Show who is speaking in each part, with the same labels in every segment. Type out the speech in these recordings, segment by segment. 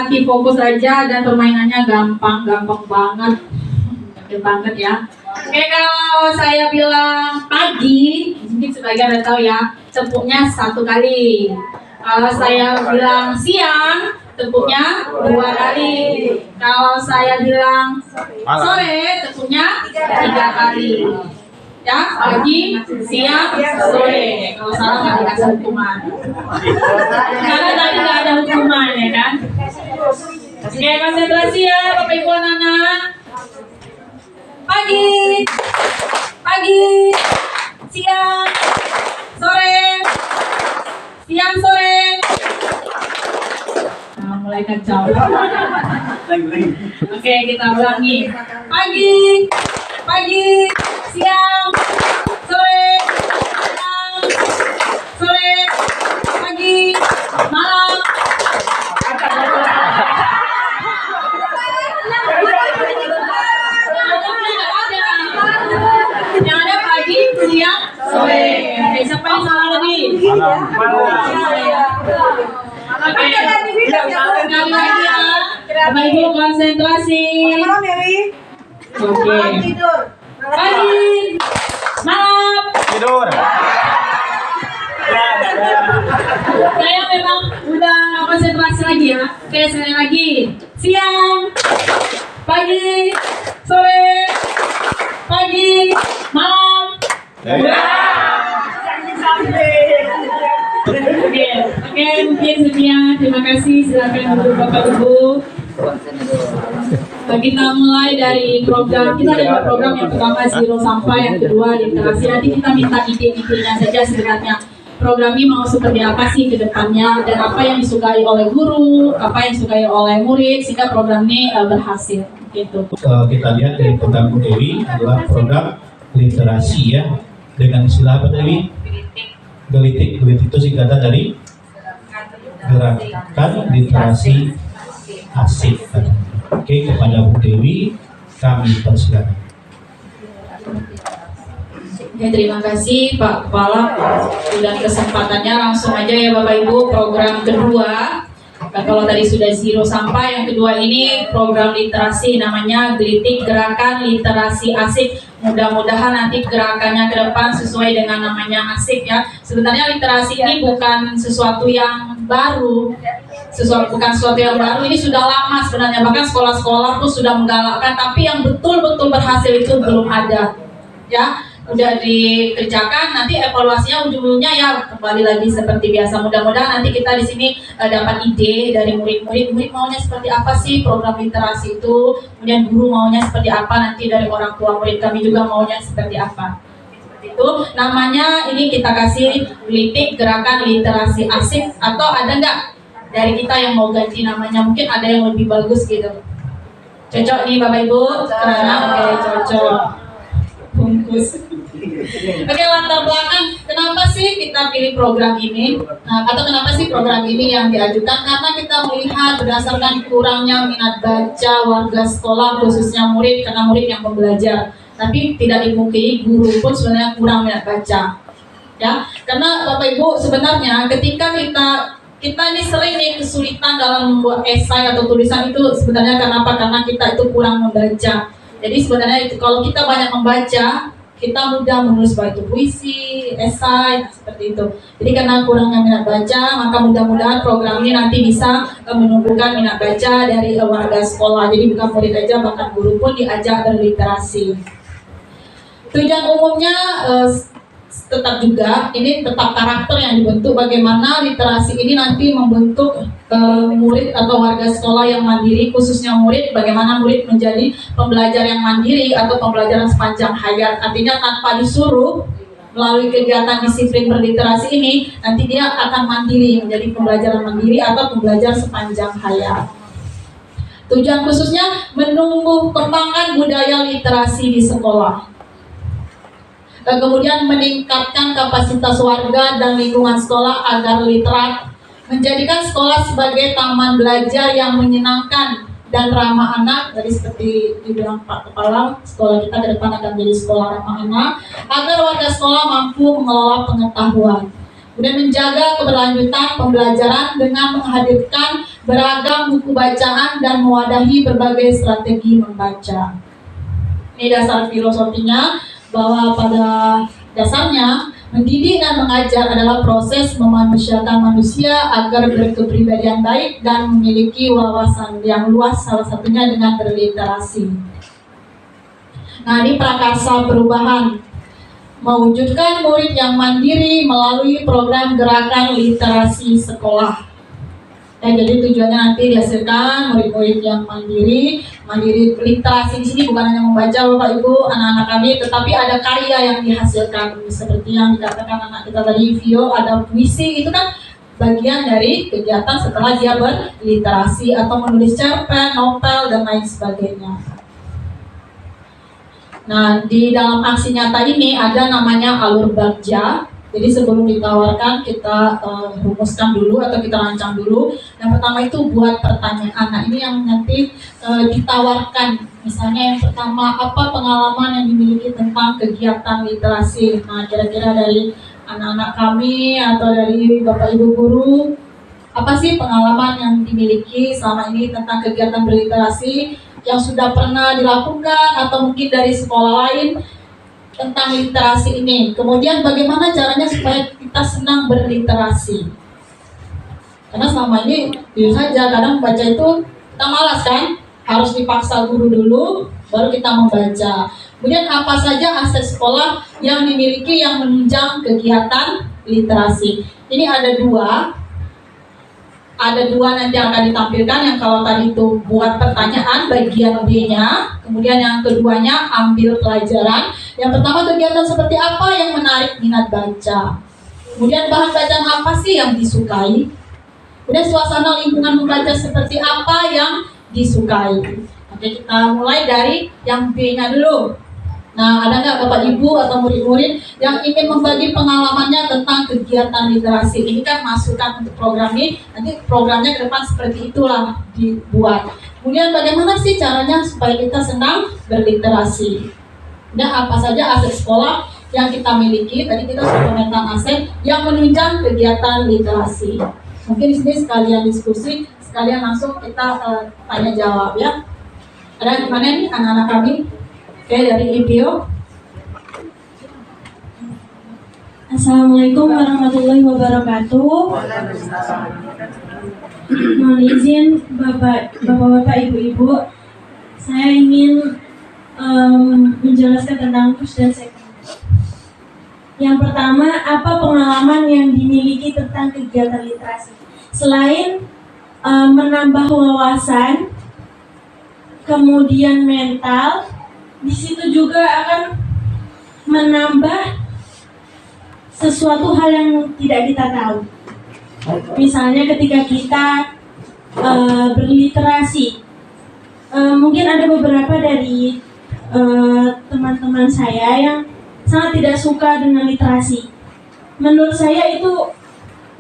Speaker 1: nanti fokus aja dan permainannya gampang banget. Gampang banget ya. Oke, kalau saya bilang pagi, mungkin sebagian udah tahu ya, tepuknya 1 kali. Kalau saya bilang siang, tepuknya 2 kali. Kalau saya bilang sore, tepuknya 3 kali. Ya, pagi, siang, sore. Kalau salah nggak dikasih hukuman. Karena tadi nggak ada hukuman ya kan. Oke, konsentrasi ya Bapak Ibu anak-anak. Pagi, siang, sore, siang, sore. Nah, mulai kacau. Oke, kita ulangi. Pagi, siang, sore, pagi, malam. Yang ada pagi, siang, sore. Oke, siapa yang salah lagi? Oke, sekali lagi ya. Bapak Ibu konsentrasi. Oke. Pagi, malam.
Speaker 2: Tidur.
Speaker 1: Saya memang udah konsentrasi lagi ya. Oke, sekali lagi. Siang, pagi, sore, pagi, malam. Oke, mungkin sekian. Terima kasih. Silakan duduk Bapak Ibu. Kita mulai dari program. Kita ada 2 program. Yang pertama zero sampai, yang kedua literasi. Nanti kita minta ide-idenya saja sebenarnya. Program ini mau seperti apa sih ke depannya, dan apa yang disukai oleh guru, apa yang disukai oleh murid, sehingga program ini berhasil. Gitu.
Speaker 2: Kita lihat dari program Bu Dewi adalah program literasi ya, dengan istilah apa Dewi? Gelitik itu singkatan dari gerakan literasi asik. Oke, kepada Bu Dewi kami persilakan.
Speaker 1: Ya, terima kasih Pak Kepala dan kesempatannya. Langsung aja ya Bapak Ibu, program kedua. Nah, kalau tadi sudah zero sampai, yang kedua ini program literasi, namanya Gelitik Gerakan Literasi Asik. Mudah-mudahan nanti gerakannya ke depan sesuai dengan namanya asik ya. Sebenarnya literasi ini bukan sesuatu yang baru, bukan sesuatu yang baru. Ini sudah lama sebenarnya, bahkan sekolah-sekolah pun sudah menggalakkan, tapi yang betul-betul berhasil itu belum ada ya. Udah dikerjakan, nanti evaluasinya ujung-ujungnya ya kembali lagi seperti biasa. Mudah-mudahan nanti kita di sini dapat ide dari murid maunya seperti apa sih program literasi itu, kemudian guru maunya seperti apa, nanti dari orang tua murid kami juga maunya seperti apa. Seperti itu namanya, ini kita kasih Gelitik Gerakan Literasi Asik. Atau ada nggak dari kita yang mau ganti namanya? Mungkin ada yang lebih bagus gitu. Cocok nih Bapak Ibu? Oke, cocok. Bungkus. Oke, latar belakang kenapa sih kita pilih program ini, atau kenapa sih program ini yang diajukan? Karena kita melihat berdasarkan kurangnya minat baca warga sekolah, khususnya murid, karena murid yang pembelajar, tapi tidak dimungkiri guru pun sebenarnya kurang minat baca ya. Karena Bapak Ibu sebenarnya ketika kita ini sering nih kesulitan dalam membuat esai atau tulisan itu sebenarnya kenapa? Karena kita itu kurang membaca. Jadi sebenarnya itu kalau kita banyak membaca, kita mudah menulis baik itu puisi, esai, seperti itu. Jadi karena kurangnya minat baca, maka mudah-mudahan program ini nanti bisa menumbuhkan minat baca dari warga sekolah. Jadi bukan murid aja, bahkan guru pun diajak berliterasi. Tujuan umumnya tetap juga, ini tetap karakter yang dibentuk, bagaimana literasi ini nanti membentuk murid atau warga sekolah yang mandiri, khususnya murid, bagaimana murid menjadi pembelajar yang mandiri atau pembelajaran sepanjang hayat. Artinya tanpa disuruh, melalui kegiatan disiplin berliterasi ini, nanti dia akan mandiri, menjadi pembelajaran mandiri atau pembelajar sepanjang hayat. Tujuan khususnya menumbuh kembangkan budaya literasi di sekolah. Kemudian meningkatkan kapasitas warga dan lingkungan sekolah agar literat, menjadikan sekolah sebagai taman belajar yang menyenangkan dan ramah anak. Tadi seperti dibilang Pak Kepala, sekolah kita ke depan akan menjadi sekolah ramah anak, agar warga sekolah mampu mengelola pengetahuan. Kemudian menjaga keberlanjutan pembelajaran dengan menghadirkan beragam buku bacaan, dan mewadahi berbagai strategi membaca. Ini dasar filosofinya, bahwa pada dasarnya mendidik dan mengajar adalah proses memanusiakan manusia agar berkepribadian baik dan memiliki wawasan yang luas, salah satunya dengan berliterasi. Nah, ini prakarsa perubahan, mewujudkan murid yang mandiri melalui program gerakan literasi sekolah. Jadi tujuannya nanti dihasilkan murid-murid yang mandiri literasi di sini bukan hanya membaca Bapak Ibu, anak-anak kami, tetapi ada karya yang dihasilkan seperti yang dikatakan anak kita tadi, Vio, ada puisi, itu kan bagian dari kegiatan setelah dia berliterasi atau menulis cerpen, novel, dan lain sebagainya. Nah, di dalam aksi nyata ini ada namanya alur bagja. Jadi sebelum ditawarkan kita rumuskan dulu atau kita rancang dulu. Yang pertama itu buat pertanyaan. Nah, ini yang nanti ditawarkan. Misalnya yang pertama, apa pengalaman yang dimiliki tentang kegiatan literasi? Nah, kira-kira dari anak-anak kami atau dari Bapak Ibu guru, apa sih pengalaman yang dimiliki selama ini tentang kegiatan berliterasi yang sudah pernah dilakukan atau mungkin dari sekolah lain tentang literasi ini. Kemudian bagaimana caranya supaya kita senang berliterasi? Karena selama ini jujur saja kadang membaca itu kita malas kan, harus dipaksa guru dulu baru kita membaca. Kemudian apa saja aset sekolah yang dimiliki yang menunjang kegiatan literasi? Ini ada dua nanti yang akan ditampilkan. Yang kalau tadi itu buat pertanyaan bagian B-nya, kemudian yang keduanya ambil pelajaran. Yang pertama, kegiatan seperti apa yang menarik minat baca, kemudian bahan bacaan apa sih yang disukai, kemudian suasana lingkungan membaca seperti apa yang disukai. Oke, kita mulai dari yang B-nya dulu. Nah, ada nggak Bapak Ibu atau murid-murid yang ingin membagi pengalamannya tentang kegiatan literasi? Ini kan masukan untuk program ini, nanti programnya ke depan seperti itulah dibuat. Kemudian bagaimana sih caranya supaya kita senang berliterasi? Dan apa saja aset sekolah yang kita miliki? Tadi kita sudah komentar aset yang menunjang kegiatan literasi. Mungkin di sini sekalian diskusi, sekalian langsung kita tanya jawab ya. Ada di mana nih anak-anak kami? Oke, dari Ibio.
Speaker 3: Assalamualaikum warahmatullahi wabarakatuh. Mohon izin Bapak-bapak, Ibu-ibu, saya ingin menjelaskan tentang push dan second. Yang pertama, apa pengalaman yang dimiliki tentang kegiatan literasi? Selain menambah wawasan, kemudian mental, di situ juga akan menambah sesuatu hal yang tidak kita tahu. Misalnya ketika kita berliterasi, mungkin ada beberapa dari teman-teman saya yang sangat tidak suka dengan literasi. Menurut saya itu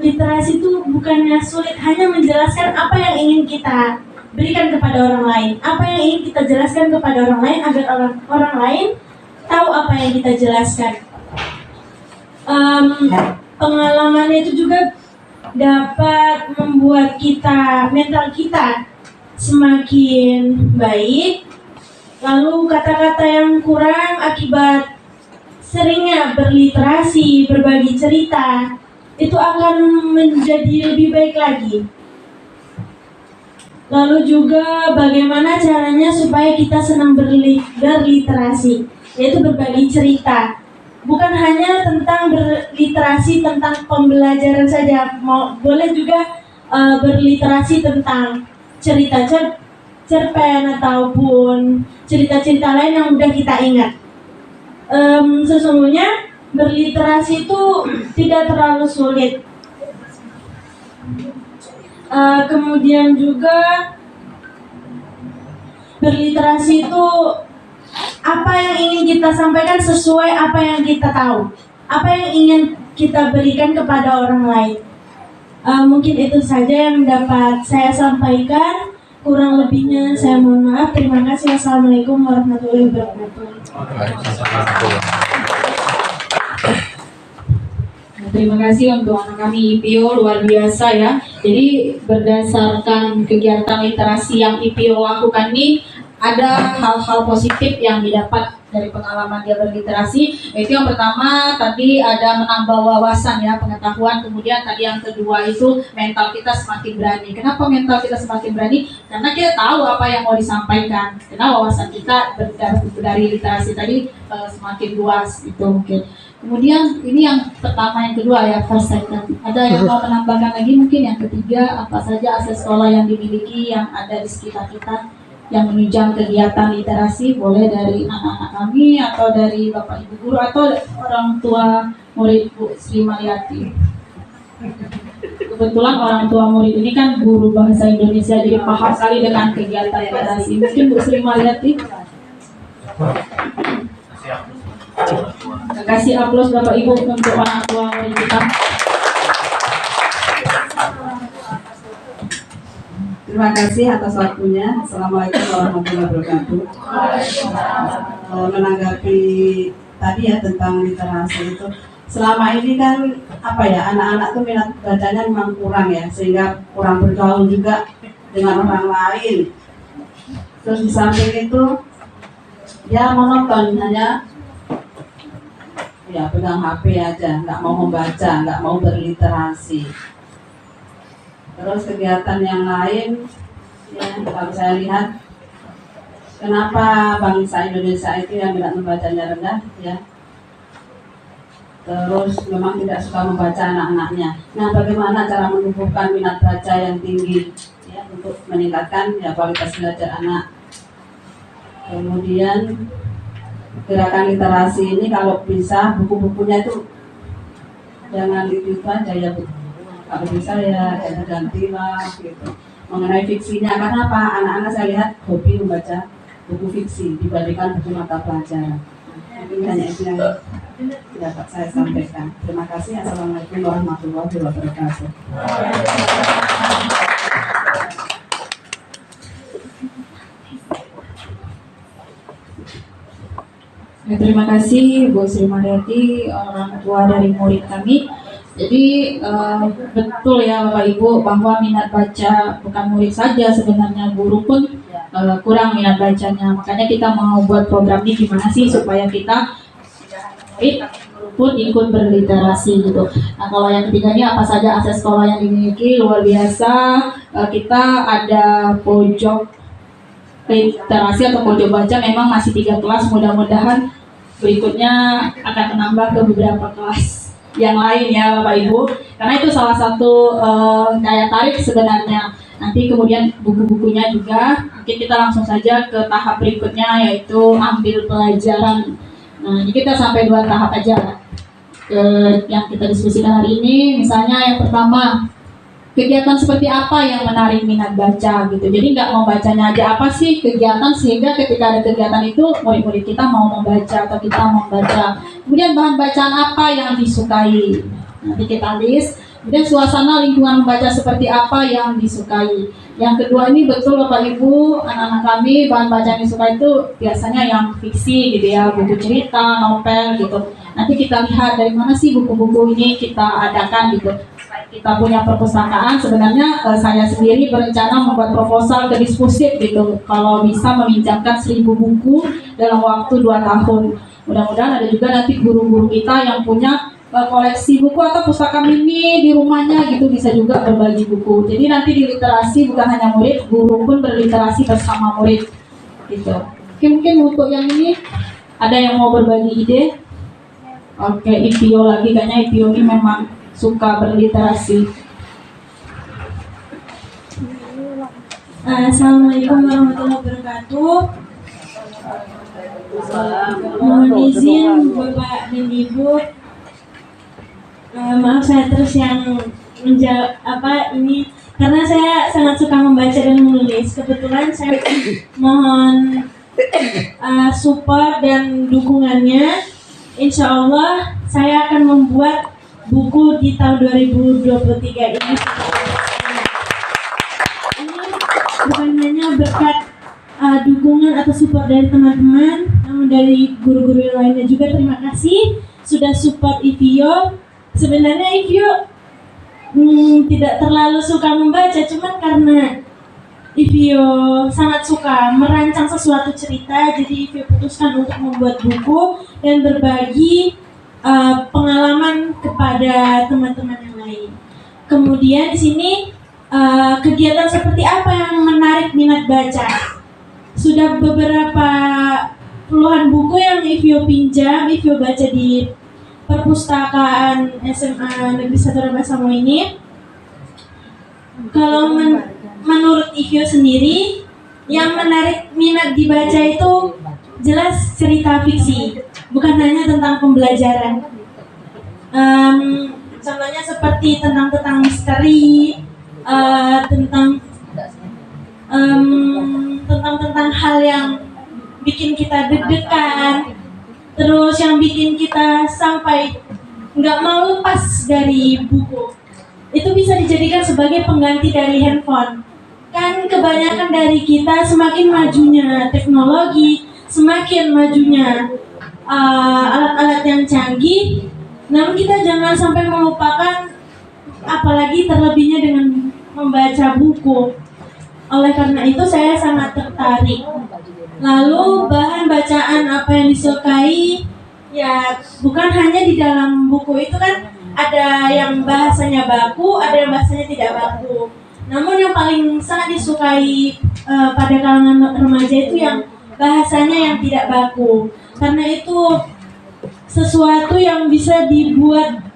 Speaker 3: literasi itu bukannya sulit, hanya menjelaskan apa yang ingin kita berikan kepada orang lain, apa yang ingin kita jelaskan kepada orang lain agar orang lain tahu apa yang kita jelaskan. Pengalamannya itu juga dapat membuat mental kita semakin baik. Lalu kata-kata yang kurang akibat seringnya berliterasi, berbagi cerita, itu akan menjadi lebih baik lagi. Lalu juga bagaimana caranya supaya kita senang berliterasi, yaitu berbagi cerita. Bukan hanya tentang berliterasi tentang pembelajaran saja, boleh juga berliterasi tentang cerita cerpen ataupun cerita-cerita lain yang mudah kita ingat. Sesungguhnya berliterasi itu tidak terlalu sulit. Kemudian juga berliterasi itu apa yang ingin kita sampaikan sesuai apa yang kita tahu, apa yang ingin kita berikan kepada orang lain. Mungkin itu saja yang dapat saya sampaikan. Kurang lebihnya saya mohon maaf. Terima kasih. Assalamualaikum warahmatullahi wabarakatuh.
Speaker 1: Terima kasih untuk anak kami IPO, luar biasa ya. Jadi berdasarkan kegiatan literasi yang IPO lakukan ini, ada hal-hal positif yang didapat dari pengalaman dia berliterasi. Yaitu yang pertama tadi ada menambah wawasan ya, pengetahuan. Kemudian tadi yang kedua itu mental kita semakin berani. Kenapa mental kita semakin berani? Karena kita tahu apa yang mau disampaikan. Karena wawasan kita dari literasi tadi semakin luas itu mungkin. Kemudian ini yang pertama, yang kedua ya, first second. Ada yang mau menambahkan lagi mungkin yang ketiga, apa saja aset sekolah yang dimiliki yang ada di sekitar kita yang menunjang kegiatan literasi, boleh dari anak-anak kami atau dari bapak ibu guru atau orang tua murid Bu Sri Mariati. Kebetulan orang tua murid ini kan guru bahasa Indonesia, jadi paham sekali dengan kegiatan literasi. Mungkin Bu Sri Mariati. Kasih aplaus bapak ibu untuk orang tua murid kita.
Speaker 4: Terima kasih atas waktunya. Assalamualaikum warahmatullahi wabarakatuh. Menanggapi tadi ya tentang literasi itu, selama ini kan apa ya, anak-anak tuh minat bacanya memang kurang ya, sehingga kurang bergaul juga dengan orang lain. Terus di samping itu ya monoton, hanya ya pegang HP aja, nggak mau membaca, nggak mau berliterasi. Terus kegiatan yang lain, ya, kalau saya lihat, kenapa bangsa Indonesia itu yang minat membacanya rendah, ya. Terus memang tidak suka membaca anak-anaknya. Nah, bagaimana cara menumbuhkan minat baca yang tinggi, ya, untuk meningkatkan ya kualitas belajar anak. Kemudian gerakan literasi ini kalau bisa buku-bukunya itu jangan itu aja ya, Bu. Kalau bisa ya ganti-gantilah gitu mengenai fiksinya, karena apa, anak-anak saya lihat hobi membaca buku fiksi dibandingkan buku mata pelajaran. Ini hanya itu yang dapat saya sampaikan. Terima kasih. Assalamualaikum warahmatullahi wabarakatuh.
Speaker 1: Ya, terima kasih Bu Sri Mariati, orang tua dari murid kami. Jadi betul ya Bapak Ibu bahwa minat baca bukan murid saja, sebenarnya guru pun kurang minat bacanya. Makanya kita mau buat program ini gimana sih supaya kita murid pun ikut berliterasi gitu. Nah, kalau yang ketiga ini apa saja akses sekolah yang dimiliki, luar biasa. Kita ada pojok literasi atau pojok baca, memang masih 3 kelas, mudah-mudahan berikutnya akan menambah ke beberapa kelas yang lain ya Bapak Ibu, karena itu salah satu daya tarik sebenarnya. Nanti kemudian buku-bukunya juga, mungkin kita langsung saja ke tahap berikutnya, yaitu ambil pelajaran. Nah, ini kita sampai 2 tahap aja yang kita diskusikan hari ini. Misalnya yang pertama, kegiatan seperti apa yang menarik minat baca gitu. Jadi nggak mau bacanya aja, apa sih kegiatan sehingga ketika ada kegiatan itu murid-murid kita mau membaca atau kita mau membaca. Kemudian bahan bacaan apa yang disukai, nanti kita list. Kemudian suasana lingkungan membaca seperti apa yang disukai. Yang kedua ini betul Bapak Ibu, anak-anak kami bahan bacaan yang disukai itu biasanya yang fiksi gitu ya, buku cerita, novel gitu. Nanti kita lihat dari mana sih buku-buku ini kita adakan gitu. Kita punya perpustakaan, sebenarnya saya sendiri berencana membuat proposal ke Dispusip gitu, kalau bisa meminjamkan 1000 buku dalam waktu 2 tahun. Mudah-mudahan ada juga nanti guru-guru kita yang punya koleksi buku atau pustaka mini di rumahnya gitu, bisa juga berbagi buku. Jadi nanti di literasi bukan hanya murid, guru pun berliterasi bersama murid gitu. Oke, mungkin untuk yang ini ada yang mau berbagi ide? Oke, IPO lagi, kayaknya IPO ini memang suka berliterasi.
Speaker 3: Assalamualaikum warahmatullahi wabarakatuh. Mohon izin Bapak dan Ibu, maaf saya terus yang ini karena saya sangat suka membaca dan menulis. Kebetulan saya mohon support dan dukungannya. Insya Allah saya akan membuat buku di tahun 2023 ini. Ini bukan hanya berkat dukungan atau support dari teman-teman, namun dari guru-guru yang lainnya juga. Terima kasih sudah support IPO. sebenarnya Ivio tidak terlalu suka membaca, cuman karena Ivio sangat suka merancang sesuatu cerita, jadi Ivio putuskan untuk membuat buku dan berbagi pengalaman kepada teman-teman yang lain. Kemudian di sini kegiatan seperti apa yang menarik minat baca? Sudah beberapa puluhan buku yang Ivio pinjam, Ivio baca di perpustakaan SMA Negeri 1 Rabasamo ini. Kalau menurut Ivio sendiri, yang menarik minat dibaca itu jelas cerita fiksi, bukan hanya tentang pembelajaran. Contohnya seperti tentang misteri, tentang hal yang bikin kita deg-degan, terus yang bikin kita sampai nggak mau lepas dari buku. Itu bisa dijadikan sebagai pengganti dari handphone. Kan kebanyakan dari kita semakin majunya teknologi, semakin majunya alat-alat yang canggih, namun kita jangan sampai melupakan, apalagi terlebihnya dengan membaca buku. Oleh karena itu saya sangat tertarik. Lalu bahan bacaan apa yang disukai, ya bukan hanya di dalam buku itu kan, ada yang bahasanya baku, ada yang bahasanya tidak baku. Namun yang paling sangat disukai pada kalangan remaja itu yang bahasanya yang tidak baku, karena itu sesuatu yang bisa dibuat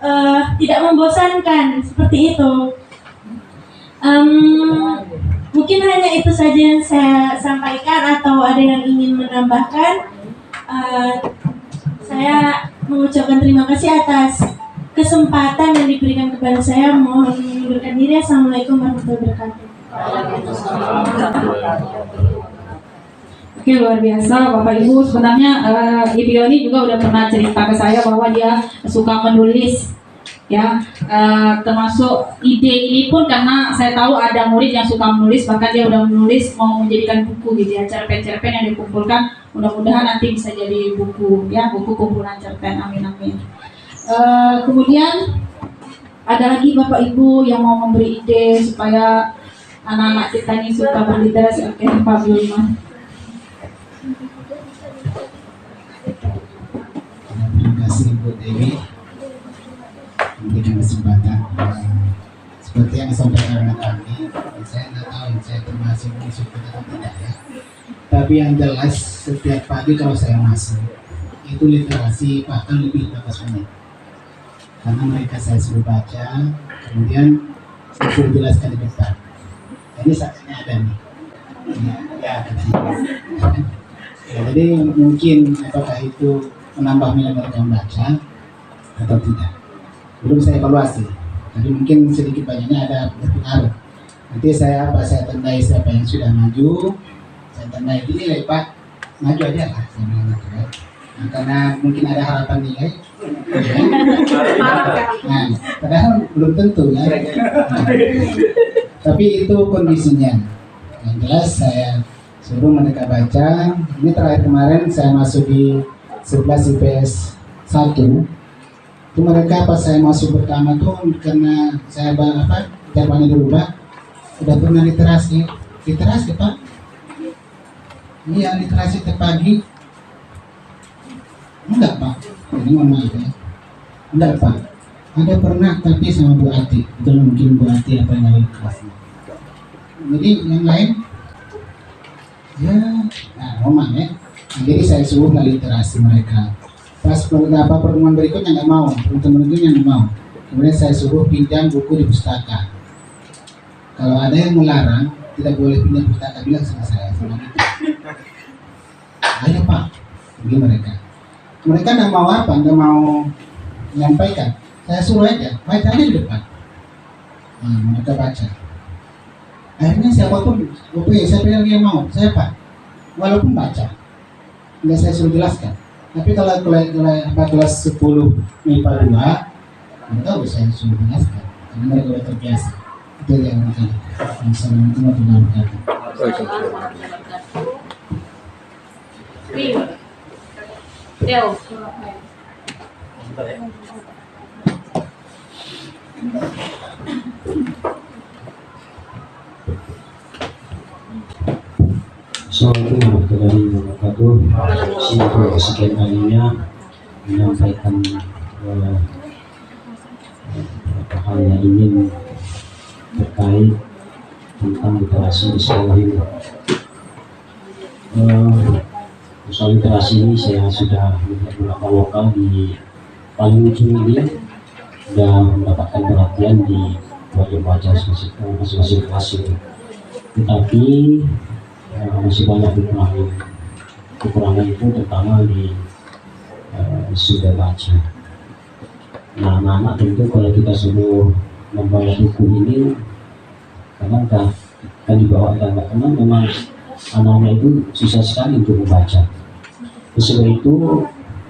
Speaker 3: tidak membosankan, seperti itu. Mungkin hanya itu saja yang saya sampaikan, atau ada yang ingin menambahkan. Saya mengucapkan terima kasih atas kesempatan yang diberikan kepada saya. Mohon mengundurkan diri. Assalamualaikum warahmatullahi wabarakatuh.
Speaker 1: Oke, luar biasa Bapak Ibu. Sebenarnya Ivio ini juga udah pernah cerita ke saya bahwa dia suka menulis, ya, termasuk ide ini pun karena saya tahu ada murid yang suka menulis, bahkan dia udah menulis mau menjadikan buku gitu ya, cerpen-cerpen yang dikumpulkan, mudah-mudahan nanti bisa jadi buku, ya, buku kumpulan cerpen. Amin amin. Kemudian ada lagi Bapak Ibu yang mau memberi ide supaya anak-anak kita ini suka berliterasi. Oke, Pak Bilman.
Speaker 5: Terima kasih Bu Dewi memberikan kesempatan. Seperti yang disampaikan oleh kami, saya nggak tahu saya termasuk disiplin atau tidak ya. Tapi yang jelas setiap pagi kalau saya masuk itu literasi bahkan lebih 15 menit. Karena mereka saya suruh baca, kemudian saya suruh jelaskan di depan. Ini saksinya ada nih. Ya, ya, jadi mungkin apakah itu menambah minat mereka membaca atau tidak, belum saya evaluasi, tapi mungkin sedikit banyaknya ada berpengaruh. Nanti saya tandai siapa yang sudah maju, saya tandai nilai Pak, maju aja lah, saya bilang gitu ya. Nah, karena mungkin ada harapan nilai, ya. Nah, padahal belum tentu ya. Nah, tapi itu kondisinya. Yang jelas saya suruh mereka baca. Ini terakhir kemarin saya masuk di 11 IPS 1. Itu mereka pas saya masuk pertama tuh karena saya jadwalnya dirubah, udah pernah literasi Pak. Iya, literasi tiap pagi. Enggak Pak, ini mohon maaf ya. Enggak Pak, ada pernah tapi sama Bu Ati. Itu mungkin Bu Ati apa yang kelasnya. Jadi yang lain ya, nah Roman ya. Nah, jadi saya suruh literasi mereka. Pas beberapa pertemuan berikutnya nggak mau, teman-teman itu yang nggak mau. Kemudian saya suruh pinjam buku di pustaka. Kalau ada yang melarang tidak boleh pinjam pustaka, bilang sama saya sama gitu. Ayo Pak, pergi mereka. Mereka nggak mau apa, nggak mau menyampaikan. Saya suruh aja, baca aja di depan. Nah, mereka baca. Akhirnya siapapun, siapa yang dia mau, saya Pak, walaupun baca, nggak saya suruh jelaskan. Tapi kalau kelas 10 MIPA 2, mereka udah saya suruh jelaskan, karena mereka udah terbiasa. Itu yang mereka. Assalamualaikum warahmatullahi wabarakatuh.
Speaker 6: Assalamualaikum warahmatullahi wabarakatuh. Untuk kesekian kalinya menyampaikan beberapa hal yang ingin terkait tentang literasi di sekolah ini. Soal literasi ini saya sudah melihat beberapa lokal di paling ujung ini sudah mendapatkan perhatian di wajib baca masing-masing kelas itu. Tetapi masih banyak kekurangan itu terutama di sudah baca. Nah, anak-anak tentu kalau kita suruh membawa buku ini kadang kan dibawa karena memang anak-anak itu susah sekali untuk membaca. Sebab itu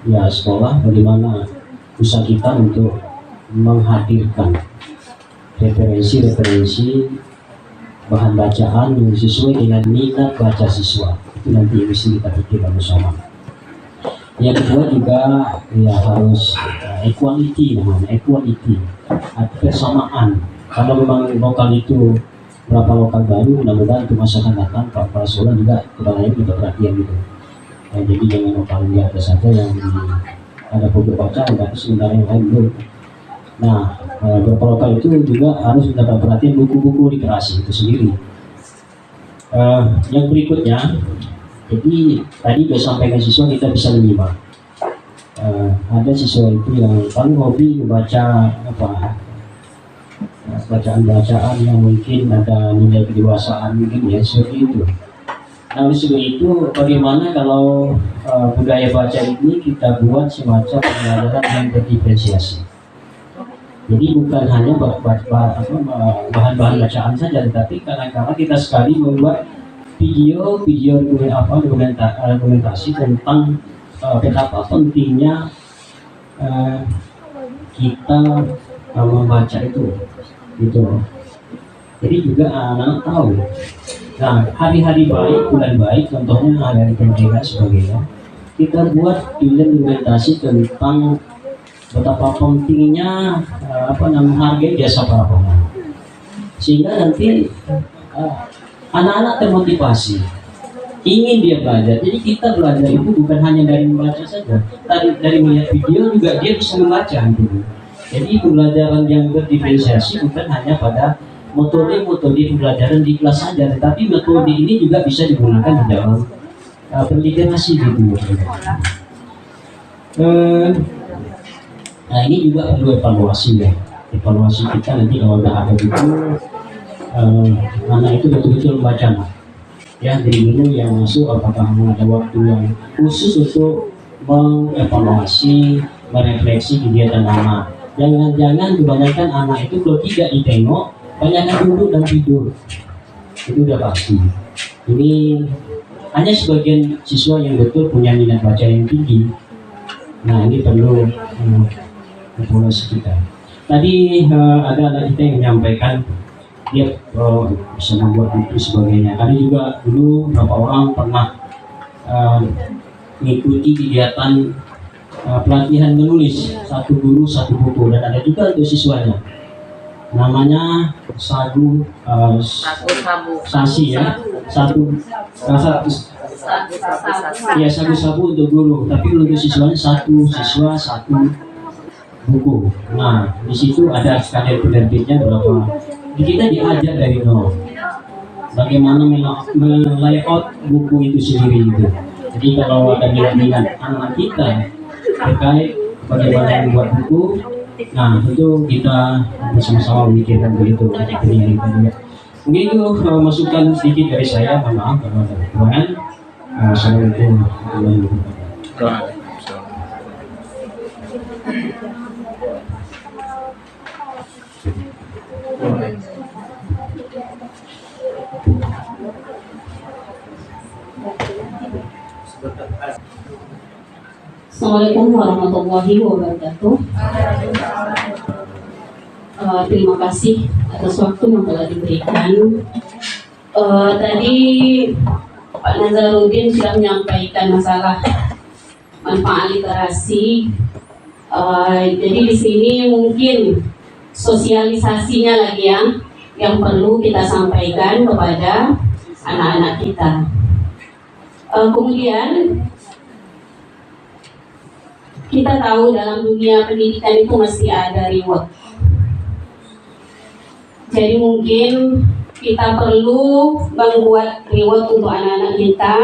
Speaker 6: ya sekolah bagaimana usaha kita untuk menghadirkan referensi bahan bacaan yang sesuai dengan minat baca siswa. Itu nanti mesti kita pikirkan bersama. Yang kedua juga ya harus equality namanya, equality, persamaan. Kalau memang lokal itu berapa lokal baru, mudah-mudahan untuk masa akan datang kepala sekolah juga kita lain kita perhatian gitu. Jadi jangan lokal di atas saja yang ada pojok baca, tapi sementara yang lain belum. Nah, beberapa lokal itu juga harus mendapat perhatian buku-buku literasi itu sendiri. Yang berikutnya, jadi tadi sudah sampaikan siswa kita bisa menyimak. Ada siswa itu yang paling hobi membaca bacaan-bacaan yang mungkin ada nilai kedewasaan mungkin ya seperti itu. Nah, oleh sebab itu bagaimana kalau budaya baca ini kita buat semacam pembelajaran yang berdiferensiasi. Jadi bukan hanya bahan-bahan bacaan saja, tetapi kadang-kadang kita sekali membuat video dokumentasi tentang betapa pentingnya kita membaca itu, gitu. Jadi juga anak-anak tahu. Nah, hari-hari baik, bulan baik, contohnya hari-hari kemerdekaan sebagainya, kita buat film dokumentasi tentang betapa pentingnya menghargai jasa para pemenang, sehingga nanti anak-anak termotivasi ingin dia belajar. Jadi kita belajar itu bukan hanya dari membaca saja, dari melihat video juga dia bisa membaca gitu. Jadi pembelajaran yang berdiferensiasi bukan hanya pada metode pembelajaran di kelas saja, tetapi metode ini juga bisa digunakan di dalam pendidikan gitu. Nah, ini juga perlu evaluasi ya. Evaluasi kita nanti kalau udah ada buku, anak itu betul-betul membaca. Ya, dari dulu yang masuk apakah ada waktu yang khusus untuk mengevaluasi, merefleksi kegiatan anak. Jangan-jangan kebanyakan anak itu kalau tidak ditengok, banyaknya duduk dan tidur. Itu udah pasti. Ini hanya sebagian siswa yang betul punya minat baca yang tinggi. Nah, ini perlu evaluasi kita. Tadi ada anak kita yang menyampaikan dia bisa membuat buku sebagainya. Tadi juga dulu beberapa orang pernah mengikuti kegiatan pelatihan menulis, satu guru satu buku, dan ada juga untuk siswanya. Namanya sagu sasi ya, sagu untuk guru, tapi untuk siswanya satu siswa satu buku. Nah, di situ ada sekadar penerbitnya berapa. Kita diajar dari nol bagaimana melayout buku itu sendiri gitu. Jadi kalau ada minat anak kita terkait bagaimana membuat buku, nah itu kita bersama-sama memikirkan begitu. Mungkin itu masukan sedikit dari saya. Maaf kalau ada kekurangan. Assalamualaikum warahmatullahi wabarakatuh.
Speaker 7: Assalamualaikum warahmatullahi wabarakatuh. Terima kasih atas waktu yang telah diberikan. Tadi Pak Nazarudin sudah menyampaikan masalah manfaat literasi. Jadi di sini mungkin sosialisasinya lagi yang perlu kita sampaikan kepada anak-anak kita. Kemudian kita tahu dalam dunia pendidikan itu mesti ada reward. Jadi mungkin kita perlu membuat reward untuk anak-anak kita,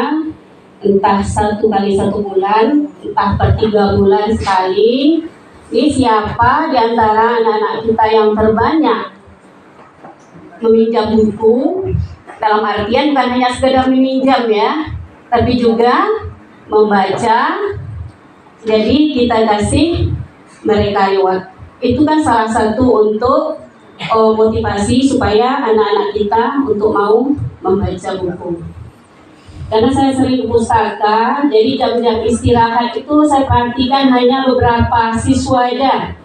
Speaker 7: entah 1 kali 1 bulan, entah per 3 bulan sekali. Ini siapa di antara anak-anak kita yang terbanyak meminjam buku, dalam artian bukan hanya sekedar meminjam ya, tapi juga membaca. Jadi kita kasih mereka reward. Itu kan salah satu untuk motivasi supaya anak-anak kita untuk mau membaca buku. Karena saya sering ke pustaka, jadi jam-jam istirahat itu saya perhatikan hanya beberapa siswa aja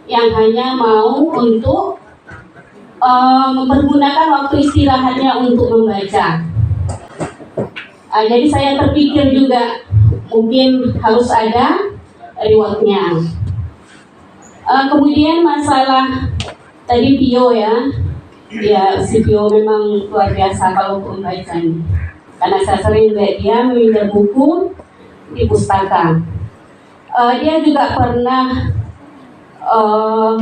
Speaker 7: yang hanya mau untuk mempergunakan waktu istirahatnya untuk membaca. Jadi saya terpikir juga mungkin harus ada rewardnya. Kemudian masalah tadi Pio ya si Pio memang luar biasa kalau membacanya. Karena saya sering lihat dia meminjam buku di pustaka. Dia juga pernah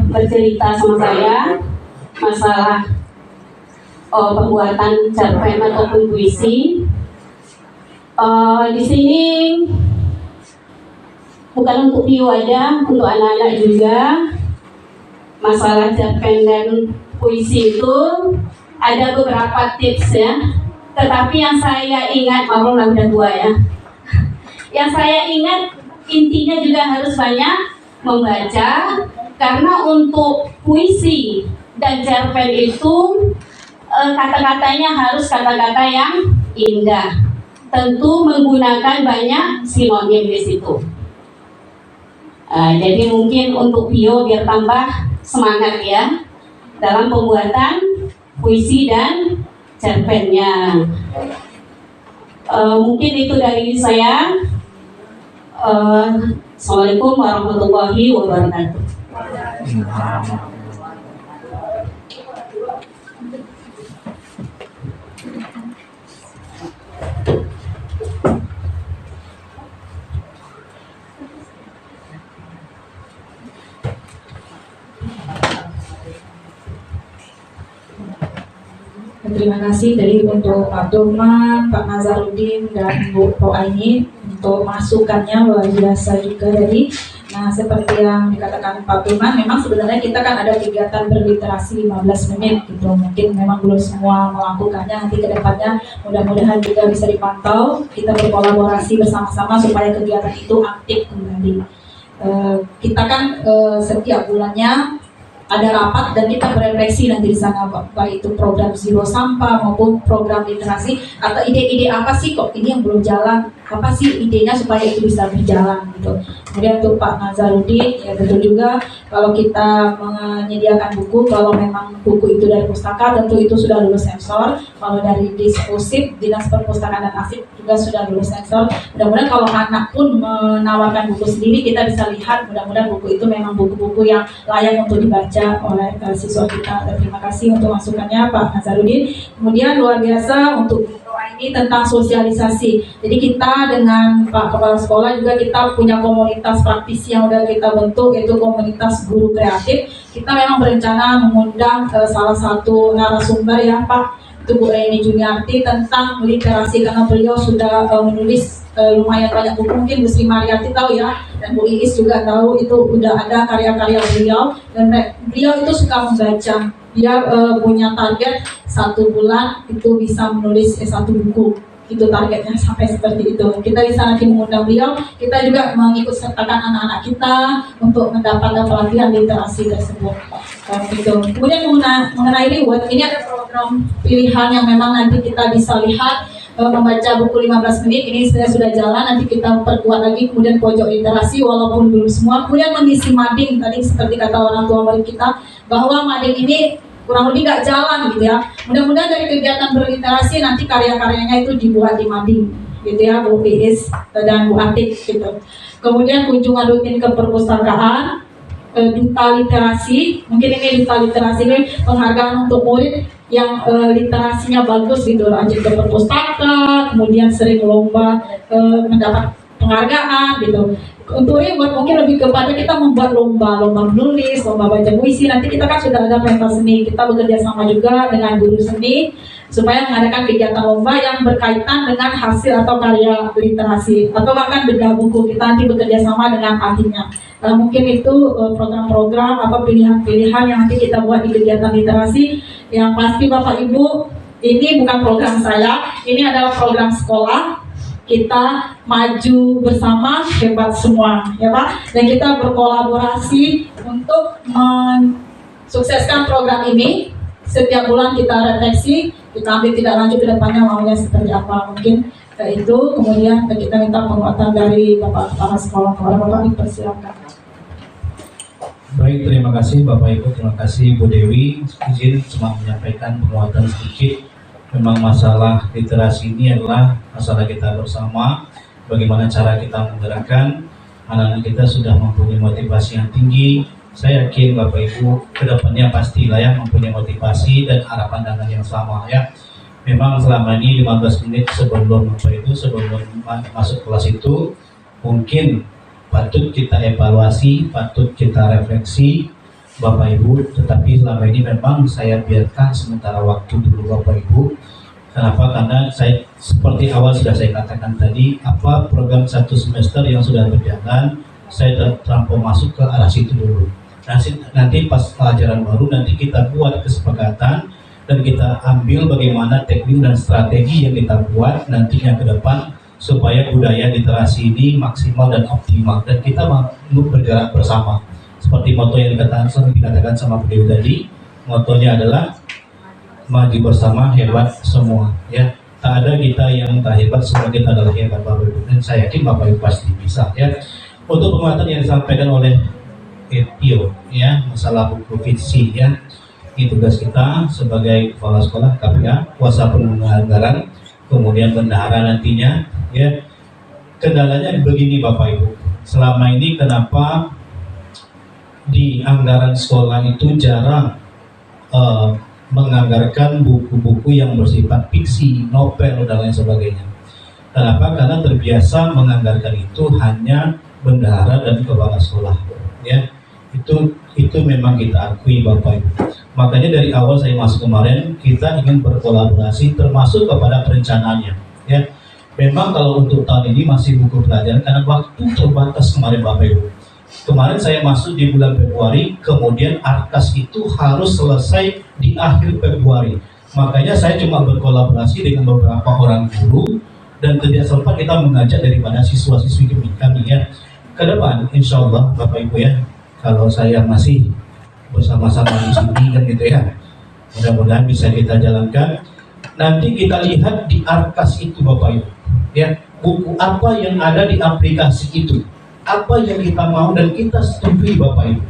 Speaker 7: bercerita sama saya masalah pembuatan cerpen ataupun puisi. Di sini bukan untuk Pio aja, untuk anak-anak juga. Masalah cerpen dan puisi itu ada beberapa tips ya. Tetapi yang saya ingat, udah 2 ya. Yang saya ingat intinya juga harus banyak membaca, karena untuk puisi dan cerpen itu kata-katanya harus kata-kata yang indah. Tentu menggunakan banyak sinonim di situ. Jadi mungkin untuk Pio biar tambah semangat ya dalam pembuatan puisi dan cerpennya. Mungkin itu dari saya. Assalamualaikum warahmatullahi wabarakatuh.
Speaker 1: Terima kasih tadi untuk Pak Dorman, Pak Nazarudin, dan Bu Aini untuk masukannya luar biasa juga tadi. Nah, seperti yang dikatakan Pak Dorman, memang sebenarnya kita kan ada kegiatan berliterasi 15 menit gitu. Mungkin memang belum semua melakukannya, nanti ke depannya mudah-mudahan juga bisa dipantau. Kita berkolaborasi bersama-sama supaya kegiatan itu aktif kembali. Kita kan setiap bulannya ada rapat dan kita berefleksi nanti di sana, baik itu program Zero Sampah maupun program literasi, atau ide-ide apa sih kok ini yang belum jalan, apa sih idenya supaya itu bisa berjalan gitu. Kemudian untuk Pak Nazarudin, ya betul juga kalau kita menyediakan buku, kalau memang buku itu dari pustaka tentu itu sudah lulus sensor. Kalau dari Dispusip, Dinas Perpustakaan dan Arsip juga sudah lulus sensor. Mudah-mudahan kalau anak pun menawarkan buku sendiri, kita bisa lihat mudah-mudahan buku itu memang buku-buku yang layak untuk dibaca oleh siswa kita. Terima kasih untuk masukannya Pak Nazarudin. Kemudian luar biasa untuk ini tentang sosialisasi. Jadi kita dengan Pak Kepala Sekolah juga kita punya komunitas praktisi yang udah kita bentuk, yaitu komunitas guru kreatif. Kita memang berencana mengundang salah satu narasumber ya Pak, itu Bu Eni Juniarti, tentang literasi, karena beliau sudah menulis lumayan banyak buku. Mungkin Bu Sri Mariati tahu ya, dan Bu Iis juga tahu itu udah ada karya-karya beliau, dan beliau itu suka membaca. Dia punya target 1 bulan itu bisa menulis 1 buku, itu targetnya sampai seperti itu. Kita bisa nanti mengundang beliau, kita juga mengikut sertakan anak-anak kita untuk mendapatkan pelatihan literasi tersebut. Gitu. Kemudian mengenai reward, ini ada program pilihan yang memang nanti kita bisa lihat. Membaca buku 15 menit ini sudah jalan, nanti kita perkuat lagi. Kemudian pojok literasi walaupun belum semua. Kemudian mengisi mading, tadi seperti kata orang tua murid kita, bahwa mading ini kurang lebih nggak jalan gitu ya. Mudah-mudahan dari kegiatan berliterasi nanti karya-karyanya itu dibuat di mading gitu ya, Bu Iis dan Bu Atik gitu. Kemudian kunjungan rutin ke perpustakaan, duta literasi. Mungkin ini duta literasi ini penghargaan untuk murid yang literasinya bagus gitu, rajin ke perpustaka, kemudian sering lomba mendapat penghargaan gitu. Untuk reward mungkin lebih kepada kita membuat lomba menulis, lomba baca puisi. Nanti kita kan sudah ada pentas seni, kita bekerja sama juga dengan guru seni supaya mengadakan kegiatan lomba yang berkaitan dengan hasil atau karya literasi, atau bahkan bedah buku. Kita nanti bekerja sama dengan ahlinya. Mungkin itu program-program atau pilihan-pilihan yang nanti kita buat di kegiatan literasi. Yang pasti Bapak Ibu, ini bukan program saya, ini adalah program sekolah. Kita maju bersama, hebat semua, ya Pak. Dan kita berkolaborasi untuk mensukseskan program ini. Setiap bulan kita refleksi, kita ambil tidak lanjut ke depannya maunya seperti apa. Mungkin itu, kemudian kita minta penguatan dari Bapak Kepala Sekolah. Kepada Bapak dipersilakan.
Speaker 2: Baik, terima kasih Bapak Ibu, terima kasih Bu Dewi. Izin cuma menyampaikan penguatan sedikit. Memang masalah literasi ini adalah masalah kita bersama. Bagaimana cara kita menggerakkan anak-anak kita sudah mempunyai motivasi yang tinggi. Saya yakin Bapak Ibu kedepannya pastilah ya mempunyai motivasi dan arah pandangan yang sama ya. Memang selama ini 15 menit sebelum Bapak Ibu, sebelum masuk kelas itu mungkin patut kita evaluasi, patut kita refleksi Bapak Ibu, tetapi selama ini memang saya biarkan sementara waktu dulu Bapak Ibu. Kenapa? Karena saya seperti awal sudah saya katakan tadi, apa program 1 semester yang sudah berjalan, saya terlampau masuk ke arah situ dulu. Nanti pas pelajaran baru nanti kita buat kesepakatan dan kita ambil bagaimana teknik dan strategi yang kita buat nantinya ke depan supaya budaya literasi ini maksimal dan optimal dan kita mau bergerak bersama. Seperti moto yang dikatakan sama Bu Dewi tadi, motonya adalah maju bersama, hebat semua. Ya, tak ada kita yang tak hebat, semua kita adalah hebat Bapak Ibu. Dan saya yakin Bapak Ibu pasti bisa. Ya, untuk penguatan yang disampaikan oleh Tio, ya masalah buku fiksi, ya ini tugas kita sebagai kepala sekolah KPA, kuasa penganggaran, kemudian bendahara nantinya. Ya, kendalanya begini Bapak Ibu. Selama ini kenapa di anggaran sekolah itu jarang menganggarkan buku-buku yang bersifat fiksi, novel dan lain sebagainya. Kenapa? Karena terbiasa menganggarkan itu hanya bendahara dan kepala sekolah. Ya, itu memang kita akui Bapak Ibu. Makanya dari awal saya masuk kemarin kita ingin berkolaborasi termasuk kepada perencanaannya. Ya, memang kalau untuk tahun ini masih buku pelajaran karena waktu terbatas kemarin Bapak Ibu. Kemarin saya masuk di bulan Februari, kemudian ARKAS itu harus selesai di akhir Februari. Makanya saya cuma berkolaborasi dengan beberapa orang guru dan tidak sempat kita mengajak daripada siswa-siswi kami ya. Ke depan, insya Allah Bapak Ibu ya, kalau saya masih bersama-sama di sini kan gitu ya, mudah-mudahan bisa kita jalankan. Nanti kita lihat di ARKAS itu Bapak Ibu, ya buku apa yang ada di aplikasi itu. Apa yang kita mau dan kita setujui Bapak Ibu.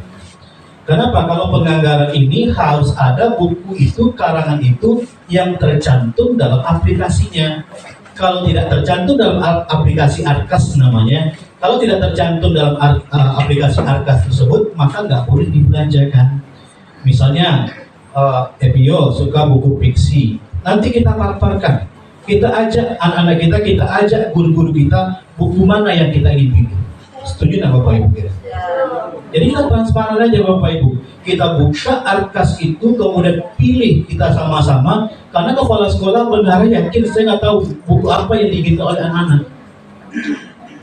Speaker 2: Kenapa? Kalau penganggaran ini harus ada buku itu, karangan itu yang tercantum dalam aplikasinya. Kalau tidak tercantum dalam aplikasi ARKAS namanya, kalau tidak tercantum dalam aplikasi ARKAS tersebut, maka nggak boleh dibelanjakan. Misalnya, Epio suka buku fiksi, nanti kita paparkan. Kita ajak anak-anak kita ajak guru-guru kita, buku mana yang kita ingin pilih. Setuju nggak Bapak Ibu? Jadi kita transparan aja Bapak Ibu. Kita buka ARKAS itu, kemudian pilih kita sama-sama. Karena kepala sekolah benar yakin saya nggak tahu buku apa yang diinginkan oleh anak-anak.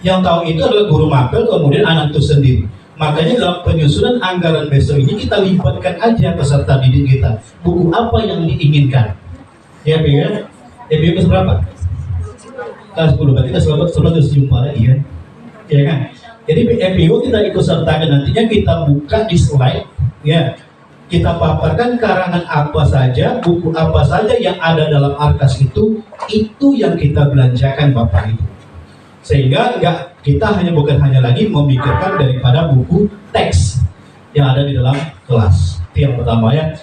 Speaker 2: Yang tahu itu adalah guru mapel, kemudian anak itu sendiri. Makanya dalam penyusunan anggaran besok ini kita libatkan aja peserta didik kita. Buku apa yang diinginkan? Ya, Bi ya. Kelas berapa? Kelas 10. Berarti kelas 11 harus jumpa lagi kan? Ya kan? Jadi PFU kita ikut sertakan, nantinya kita buka di slide, ya kita paparkan karangan apa saja, buku apa saja yang ada dalam ARKAS itu yang kita belanjakan Bapak Ibu. Sehingga kita bukan hanya lagi memikirkan daripada buku teks yang ada di dalam kelas. Itu yang pertama ya.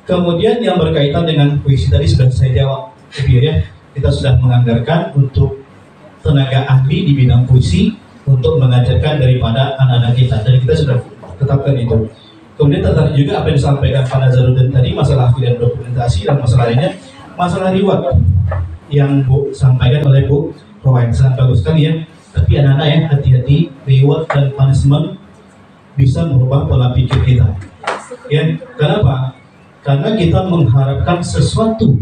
Speaker 2: Kemudian yang berkaitan dengan puisi tadi sudah saya jawab, ya kita sudah menganggarkan untuk tenaga ahli di bidang puisi untuk mengajarkan daripada anak-anak kita. Dan kita sudah tetapkan itu. Kemudian tertarik juga apa yang disampaikan Pak Nazarudin tadi, masalah pilihan dokumentasi dan masalah lainnya, masalah reward yang Bu sampaikan oleh Bu Rowan, sangat bagus sekali ya. Tapi anak-anak ya, hati-hati, reward dan punishment bisa merubah pola pikir kita. Ya, kenapa? Karena kita mengharapkan sesuatu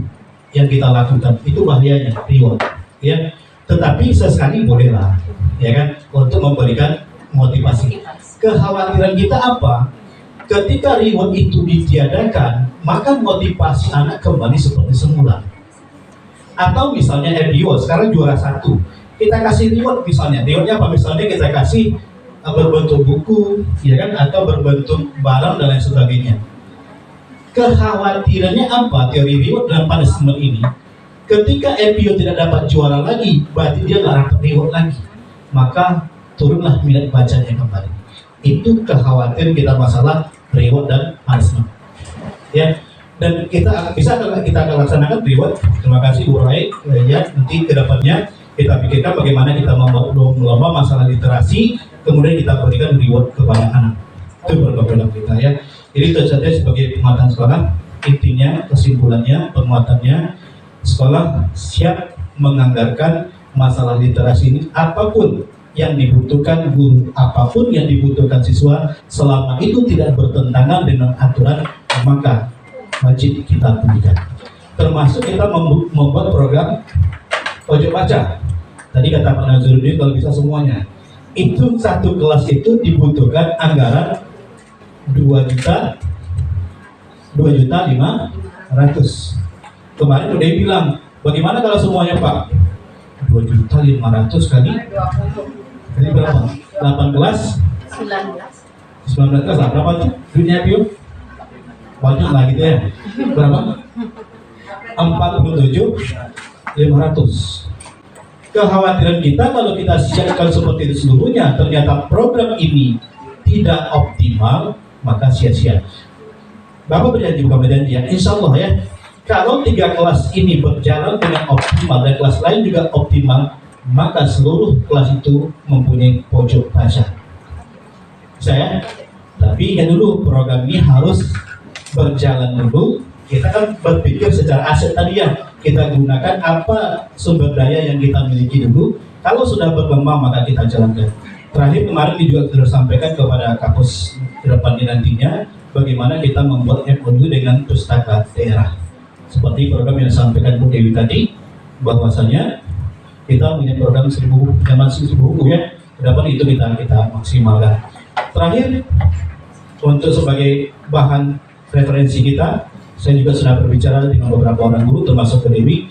Speaker 2: yang kita lakukan, itu bahayanya reward. Ya, tetapi sesekali bolehlah, ya kan, untuk memberikan motivasi. Kekhawatiran kita apa? Ketika reward itu ditiadakan, maka motivasi anak kembali seperti semula. Atau misalnya RDO sekarang juara 1, kita kasih reward misalnya, rewardnya apa? Misalnya kita kasih berbentuk buku, ya kan, atau berbentuk barang dan lain sebagainya. Kekhawatirannya apa teori reward dan punishment ini? Ketika RDO tidak dapat juara lagi, berarti dia nggak dapat reward lagi, maka turunlah minat bacanya kembali. Itu kekhawatiran kita masalah reward dan punishment. Ya. Dan kita akan laksanakan reward. Terima kasih Bu Rai. Ya, nanti ke depannya kita pikirkan bagaimana kita membuat lomba masalah literasi, kemudian kita berikan reward kepada anak. Itu program kita ya. Jadi itu saja sebagai penguatan sekolah. Intinya, kesimpulannya, penguatannya, sekolah siap menganggarkan masalah literasi ini, apapun yang dibutuhkan guru, apapun yang dibutuhkan siswa, selama itu tidak bertentangan dengan aturan, maka wajib kita berikan. Termasuk kita membuat program pojok baca. Tadi kata Pak Nazarudin kalau bisa semuanya. Itu satu kelas itu dibutuhkan anggaran 2.500.000. Kemarin udah bilang, bagaimana kalau semuanya Pak? 2.500.000 kali. Jadi berapa? 8 kelas? 19 kelas lah. Berapa tuh dunia bio? Banyak lah gitu ya. Berapa? 47.500. Kekhawatiran kita kalau kita siapkan seperti itu seluruhnya, ternyata program ini tidak optimal, maka sia-sia. Bapak berjanji, bukan berjanji ya, insya Allah ya, kalau 3 kelas ini berjalan dengan optimal dan kelas lain juga optimal, maka seluruh kelas itu mempunyai pojok baca. Tapi ingat dulu, program ini harus berjalan dulu. Kita kan berpikir secara aset tadi ya, kita gunakan apa sumber daya yang kita miliki dulu. Kalau sudah berkembang maka kita jalankan. Terakhir kemarin juga sudah sampaikan kepada kampus ke depannya nantinya, bagaimana kita membuat MOU dengan pustaka daerah. Seperti program yang disampaikan Bu Dewi tadi, bahwasanya kita punya program 1.000 buku ya, ke depan itu kita maksimalkan. Terakhir, untuk sebagai bahan referensi kita, saya juga sudah berbicara dengan beberapa orang guru termasuk ke Dewi,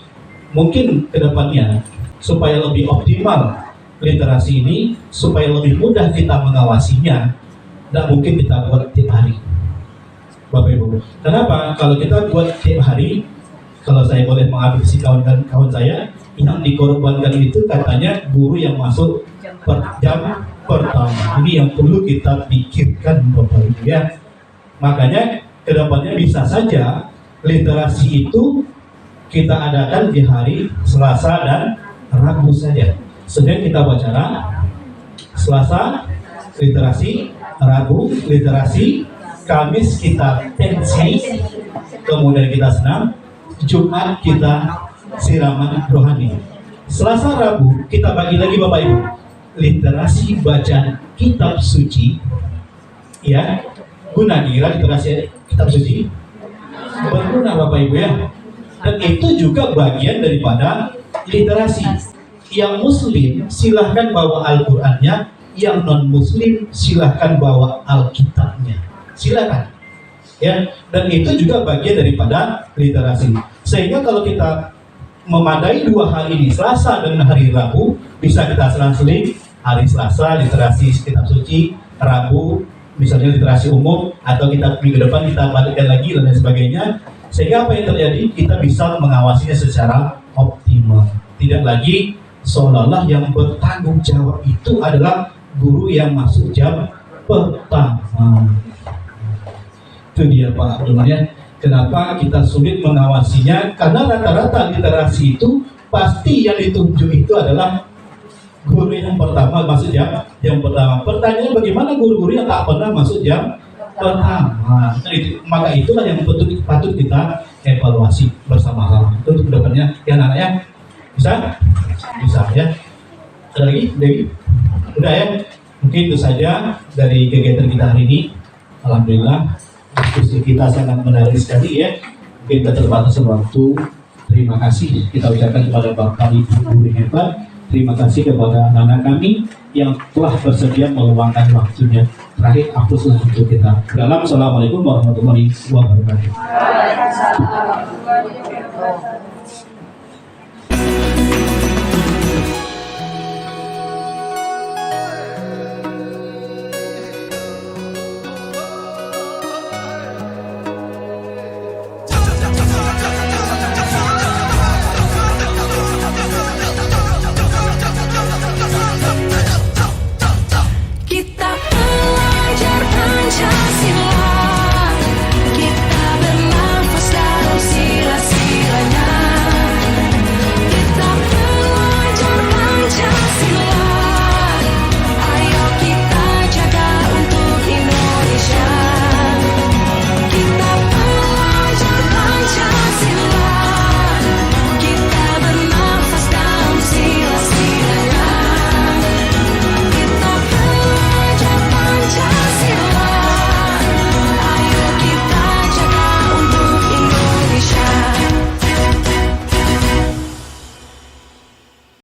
Speaker 2: mungkin ke depannya supaya lebih optimal literasi ini, supaya lebih mudah kita mengawasinya, tidak mungkin kita buat tiap hari, Bapak Ibu. Kenapa? Kalau kita buat tiap hari, kalau saya boleh mengambil si kawan saya, yang dikorbankan itu katanya guru yang masuk per jam pertama. Ini yang perlu kita pikirkan Bapak Ibu ya. Makanya kedepannya bisa saja literasi itu kita adakan di hari Selasa dan Rabu saja. Senin kita baca, Selasa literasi, Rabu literasi, Kamis kita tensi, kemudian kita senam, Jumat kita siraman rohani. Selasa Rabu kita bagi lagi Bapak Ibu literasi bacaan kitab suci ya, guna kira literasi kitab suci berguna Bapak Ibu ya. Dan itu juga bagian daripada literasi. Yang muslim silahkan bawa Al-Qur'annya, yang non muslim silahkan bawa Alkitabnya, silakan ya. Dan itu juga bagian daripada literasi. Sehingga kalau kita memadai 2 hari ini, Selasa dan hari Rabu, bisa kita selang-seling. Hari Selasa literasi kitab suci, Rabu misalnya literasi umum, atau kita minggu depan kita balikkan lagi dan lain sebagainya. Sehingga apa yang terjadi, kita bisa mengawasinya secara optimal. Tidak lagi seolah-olah yang bertanggung jawab itu adalah guru yang masuk jam pertama. Itu dia Pak Abdul ya. Kenapa kita sulit mengawasinya? Karena rata-rata literasi itu pasti yang ditunjuk itu adalah Guru yang pertama masuk jam pertama. Pertanyaannya bagaimana guru-guru yang tak pernah masuk jam pertama? Maka itulah yang patut kita evaluasi bersama-sama. Itu untuk kedepannya ya anak-anaknya bisa ya. Ada lagi, Dewi? Udah ya? Mungkin itu saja dari kegiatan kita hari ini. Alhamdulillah diskusi kita sangat menarik sekali ya. Mungkin keterbatasan waktu. Terima kasih kita ucapkan kepada Bapak Ibu guru hebat. Terima kasih kepada anak-anak kami yang telah bersedia meluangkan waktunya. Terakhir, hapuslah untuk kita. Assalamualaikum warahmatullahi wabarakatuh.